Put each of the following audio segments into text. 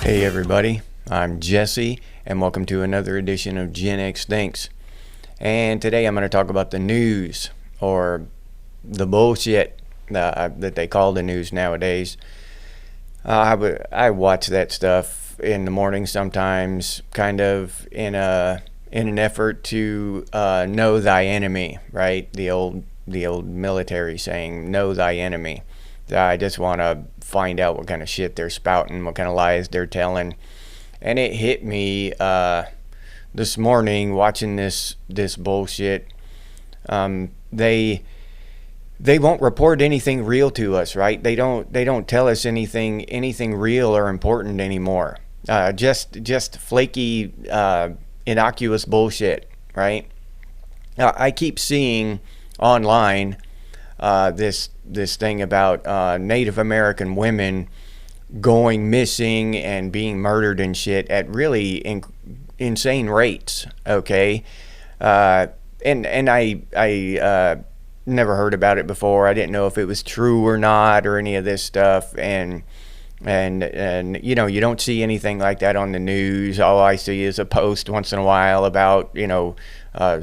Hey everybody, I'm Jesse, and welcome to another edition of Gen X Thinks. And today I'm going to talk about the news, or the bullshit that they call the news nowadays. I watch that stuff in the morning sometimes, kind of in an effort to know thy enemy, right? The old military saying, know thy enemy. I just want to find out what kind of shit they're spouting, what kind of lies they're telling. And it hit me this morning watching this bullshit. They won't report anything real to us, right? They don't tell us anything real or important anymore. Just flaky, innocuous bullshit, right? I keep seeing online this thing about Native American women going missing and being murdered and shit at really insane rates. Okay, and I never heard about it before. I didn't know if it was true or not or any of this stuff. And you know, you don't see anything like that on the news. All I see is a post once in a while about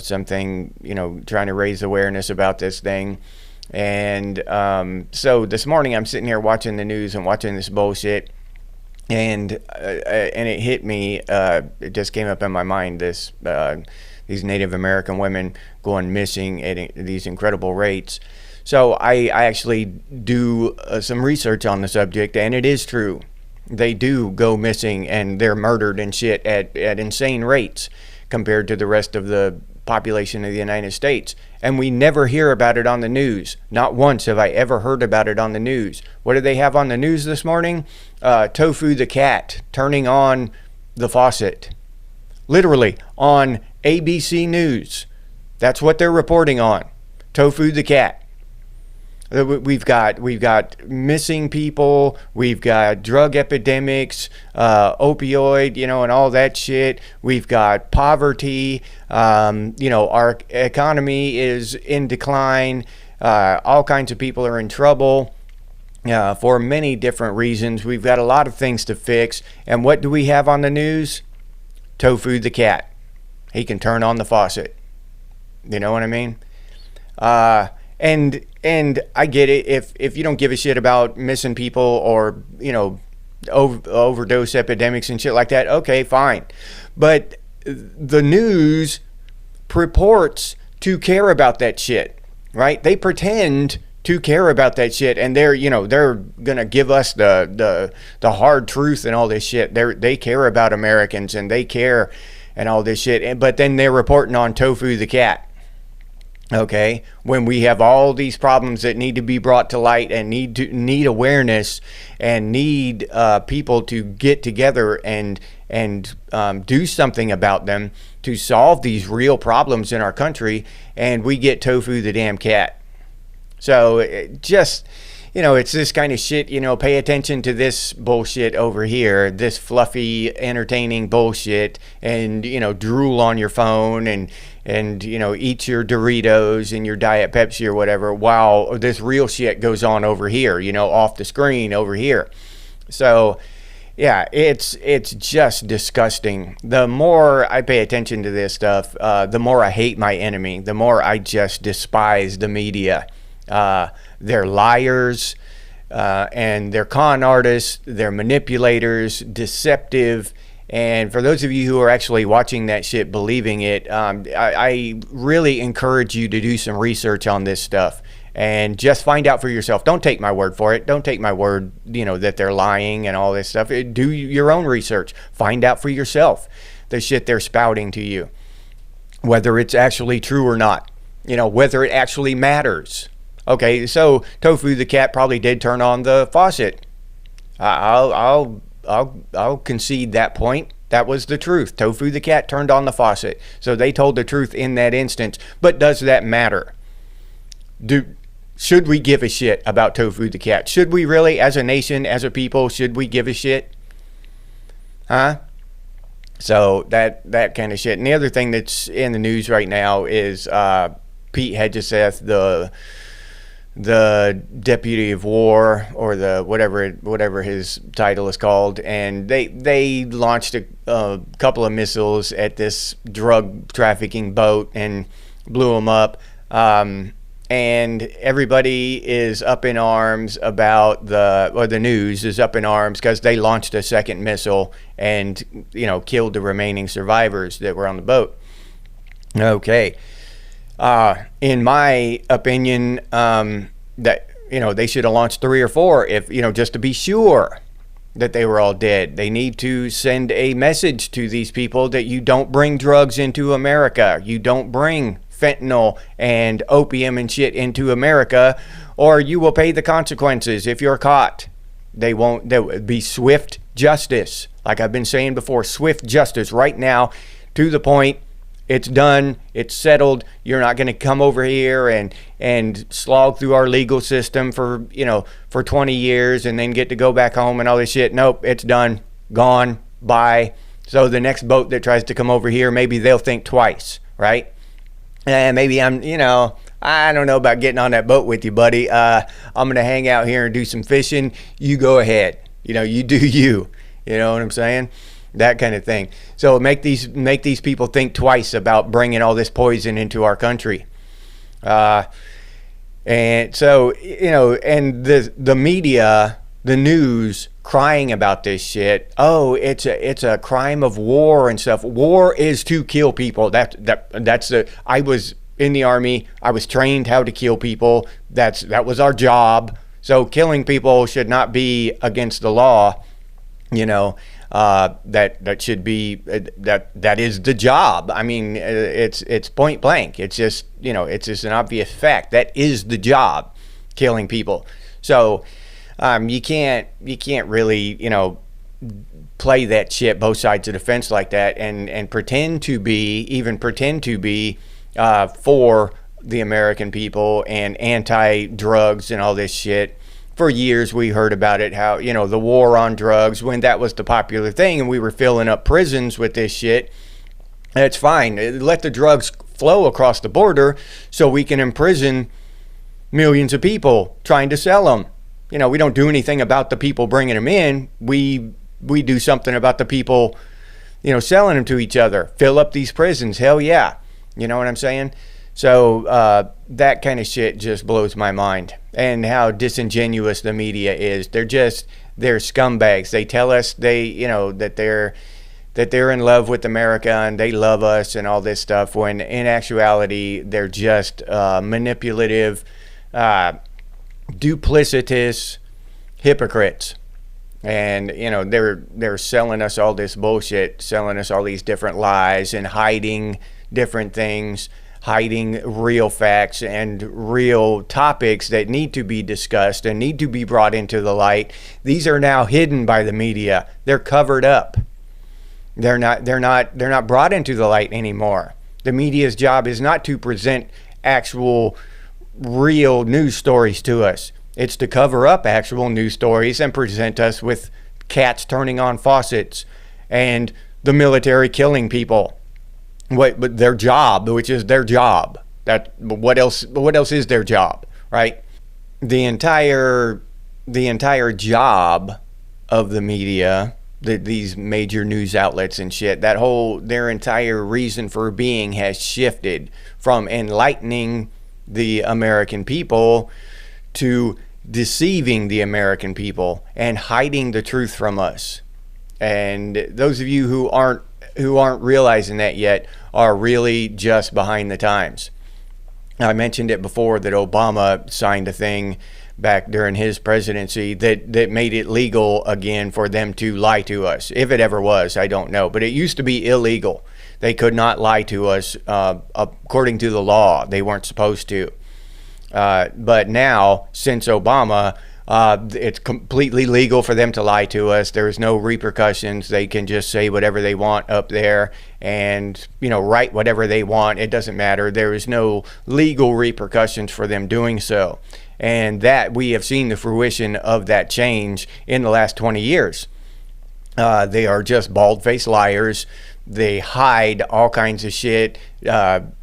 something, trying to raise awareness about this thing. And so this morning I'm sitting here watching the news and watching this bullshit, and it hit me. It just came up in my mind, these Native American women going missing at these incredible rates. So I actually do some research on the subject, and it is true. They do go missing and they're murdered and shit at insane rates compared to the rest of the population of the United States. And we never hear about it on the news. Not once have I ever heard about it on the news. What did they have on the news this morning? Tofu the cat turning on the faucet. Literally on ABC News. That's what they're reporting on. Tofu the cat. We've got missing people, we've got drug epidemics, opioid, and all that shit. We've got poverty, our economy is in decline. All kinds of people are in trouble for many different reasons. We've got a lot of things to fix. And what do we have on the news? Tofu the cat. He can turn on the faucet. You know what I mean? And I get it, if you don't give a shit about missing people or, overdose epidemics and shit like that, okay, fine. But the news purports to care about that shit, right? They pretend to care about that shit, and they're gonna give us the hard truth and all this shit. They care about Americans, and they care and all this shit, but then they're reporting on Tofu the cat. Okay, when we have all these problems that need to be brought to light and need awareness and need people to get together and do something about them to solve these real problems in our country, and we get Tofu the damn cat. So it's this kind of shit, pay attention to this bullshit over here, this fluffy, entertaining bullshit, and, drool on your phone and eat your Doritos and your Diet Pepsi or whatever, while this real shit goes on over here, off the screen over here. So, yeah, it's just disgusting. The more I pay attention to this stuff, the more I hate my enemy, the more I just despise the media. They're liars, and they're con artists, they're manipulators, deceptive. And for those of you who are actually watching that shit, believing it, I really encourage you to do some research on this stuff and just find out for yourself. Don't take my word for it. Don't take my word, that they're lying and all this stuff. Do your own research. Find out for yourself the shit they're spouting to you, whether it's actually true or not, whether it actually matters. Okay, so Tofu the cat probably did turn on the faucet. I'll concede that point. That was the truth. Tofu the cat turned on the faucet. So they told the truth in that instance. But does that matter? Should we give a shit about Tofu the cat? Should we really, as a nation, as a people, should we give a shit? Huh? So that kind of shit. And the other thing that's in the news right now is Pete Hedgeseth, the deputy of war, or the whatever his title is called, and they launched a couple of missiles at this drug trafficking boat and blew them up. And everybody is up in arms about the news is up in arms because they launched a second missile and, killed the remaining survivors that were on the boat. Okay. In my opinion, that, they should have launched 3 or 4 if, just to be sure that they were all dead. They need to send a message to these people that you don't bring drugs into America. You don't bring fentanyl and opium and shit into America, or you will pay the consequences if you're caught. There would be swift justice. Like I've been saying before, swift justice right now, to the point. It's done. It's settled. You're not going to come over here and slog through our legal system for 20 years and then get to go back home and all this shit. Nope, it's done. Gone. Bye. So the next boat that tries to come over here, maybe they'll think twice, right? And maybe I don't know about getting on that boat with you, buddy. I'm going to hang out here and do some fishing. You go ahead. You do you. You know what I'm saying? That kind of thing. So make these people think twice about bringing all this poison into our country. And so, and the media, the news, crying about this shit. Oh, it's a crime of war and stuff. War is to kill people. I was in the Army. I was trained how to kill people. That was our job. So killing people should not be against the law. That should be that is the job. I mean, it's point blank. It's just it's just an obvious fact. That is the job, killing people. So you can't really play that shit both sides of the fence like that and pretend to be for the American people and anti-drugs and all this shit. For years we heard about it, how the war on drugs, when that was the popular thing and we were filling up prisons with this shit. That's fine. Let the drugs flow across the border so we can imprison millions of people trying to sell them. We don't do anything about the people bringing them in. We do something about the people selling them to each other. Fill up these prisons. Hell yeah. You know what I'm saying? So that kind of shit just blows my mind, and how disingenuous the media is. They're scumbags. They tell us that they're in love with America and they love us and all this stuff, when in actuality they're just manipulative, duplicitous hypocrites. And they're selling us all this bullshit, selling us all these different lies and hiding different things, hiding real facts and real topics that need to be discussed and need to be brought into the light. These are now hidden by the media. They're covered up. They're not brought into the light anymore. The media's job is not to present actual real news stories to us. It's to cover up actual news stories and present us with cats turning on faucets and the military killing people. But their job, which is their job. What else is their job, right? The entire job of the media, these major news outlets and shit, their entire reason for being has shifted from enlightening the American people to deceiving the American people and hiding the truth from us. And those of you who aren't realizing that yet are really just behind the times. I mentioned it before that Obama signed a thing back during his presidency that made it legal again for them to lie to us. If it ever was, I don't know. But it used to be illegal. They could not lie to us according to the law. They weren't supposed to. But now, since Obama, it's completely legal for them to lie to us. There's no repercussions. They can just say whatever they want up there and, write whatever they want. It doesn't matter. There is no legal repercussions for them doing so. And that we have seen the fruition of that change in the last 20 years. They are just bald-faced liars. They hide all kinds of shit,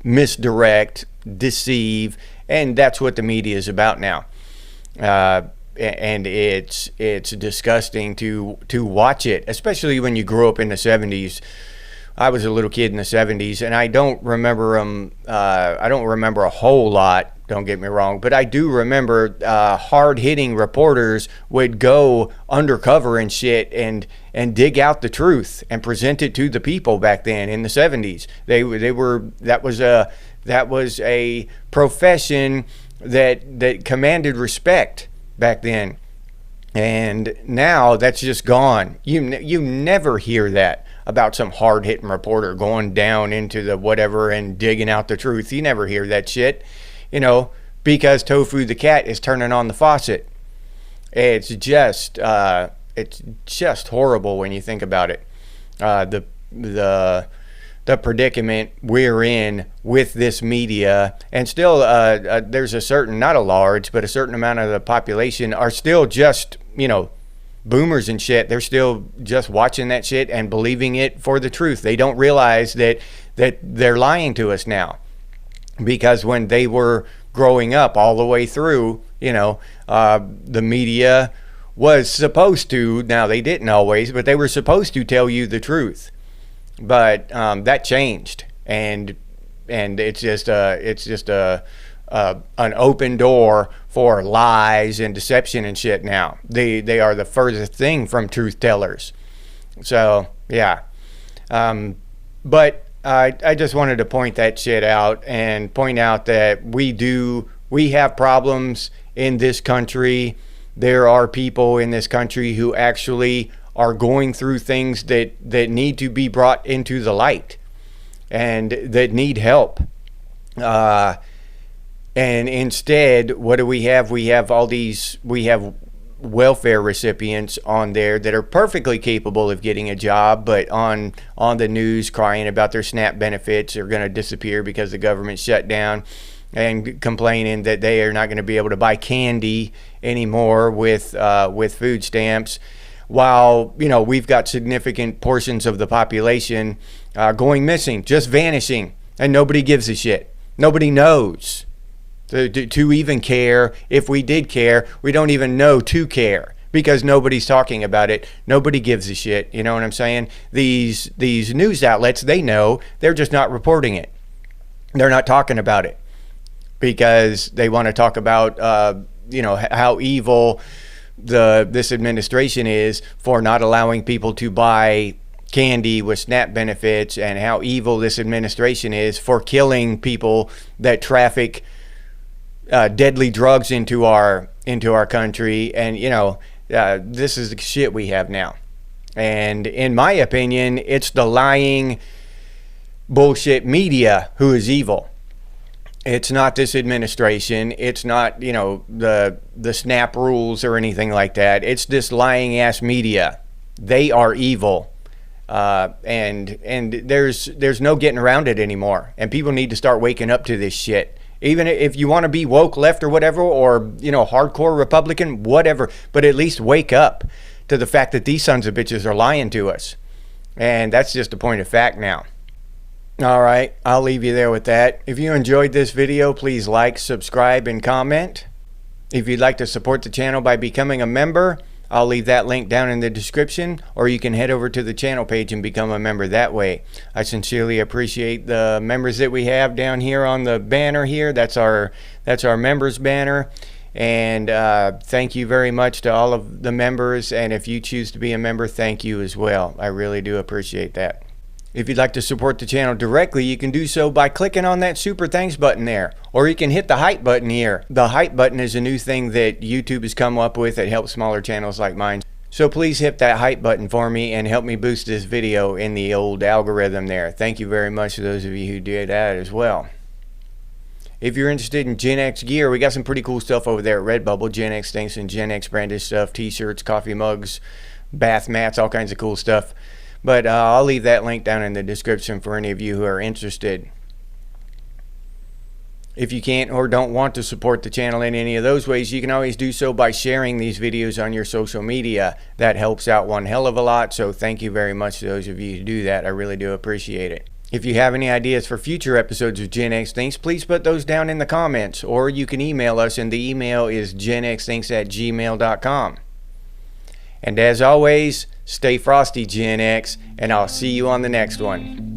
misdirect, deceive, And that's what the media is about now. And it's disgusting to watch it, especially when you grew up in the 70s. I was a little kid in the 70s, and I don't remember I don't remember a whole lot, don't get me wrong, but I do remember hard-hitting reporters would go undercover and shit and dig out the truth and present it to the people back then in the 70s. That was a profession that commanded respect back then. And now that's just gone. You never hear that about some hard-hitting reporter going down into the whatever and digging out the truth. You never hear that shit, because Tofu the cat is turning on the faucet. It's just horrible when you think about it. The predicament we're in with this media, and still there's a certain, not a large, but a certain amount of the population are still just, boomers and shit. They're still just watching that shit and believing it for the truth. They don't realize that they're lying to us now, because when they were growing up all the way through, the media was supposed to, now they didn't always, but they were supposed to tell you the truth. But that changed, and it's just an open door for lies and deception and shit now. They are the furthest thing from truth tellers. So yeah, but I just wanted to point that shit out and point out that we have problems in this country. There are people in this country who actually are going through things that need to be brought into the light and that need help. And instead, what do we have? We have welfare recipients on there that are perfectly capable of getting a job, but on the news crying about their SNAP benefits are going to disappear because the government shut down, and complaining that they are not going to be able to buy candy anymore with food stamps. While, we've got significant portions of the population going missing, just vanishing, and nobody gives a shit. Nobody knows to even care. If we did care, we don't even know to care, because nobody's talking about it. Nobody gives a shit. You know what I'm saying? These news outlets, they know, they're just not reporting it. They're not talking about it because they want to talk about, how evil this administration is for not allowing people to buy candy with SNAP benefits, and how evil this administration is for killing people that traffic deadly drugs into our country. And this is the shit we have now. And in my opinion, it's the lying bullshit media who is evil. It's not this administration. It's not, the SNAP rules or anything like that. It's this lying ass media. They are evil. And there's no getting around it anymore. And people need to start waking up to this shit. Even if you want to be woke left or whatever, or, hardcore Republican, whatever, but at least wake up to the fact that these sons of bitches are lying to us. And that's just a point of fact now. All right, I'll leave you there with that. If you enjoyed this video, please like, subscribe, and comment. If you'd like to support the channel by becoming a member, I'll leave that link down in the description, or you can head over to the channel page and become a member that way. I sincerely appreciate the members that we have down here on the banner here. That's our members banner. And thank you very much to all of the members. And if you choose to be a member, thank you as well. I really do appreciate that. If you'd like to support the channel directly, you can do so by clicking on that super thanks button there, or you can hit the hype button here. The hype button is a new thing that YouTube has come up with that helps smaller channels like mine. So please hit that hype button for me and help me boost this video in the old algorithm there. Thank you very much to those of you who did that as well. If you're interested in Gen X gear, we got some pretty cool stuff over there at Redbubble. Gen X Thinks and Gen X branded stuff, t-shirts, coffee mugs, bath mats, all kinds of cool stuff. But I'll leave that link down in the description for any of you who are interested. If you can't or don't want to support the channel in any of those ways, you can always do so by sharing these videos on your social media. That helps out one hell of a lot, so thank you very much to those of you who do that. I really do appreciate it. If you have any ideas for future episodes of Gen X Thinks, please put those down in the comments, or you can email us, and the email is genxthinks@gmail.com. And as always, stay frosty, Gen X, and I'll see you on the next one.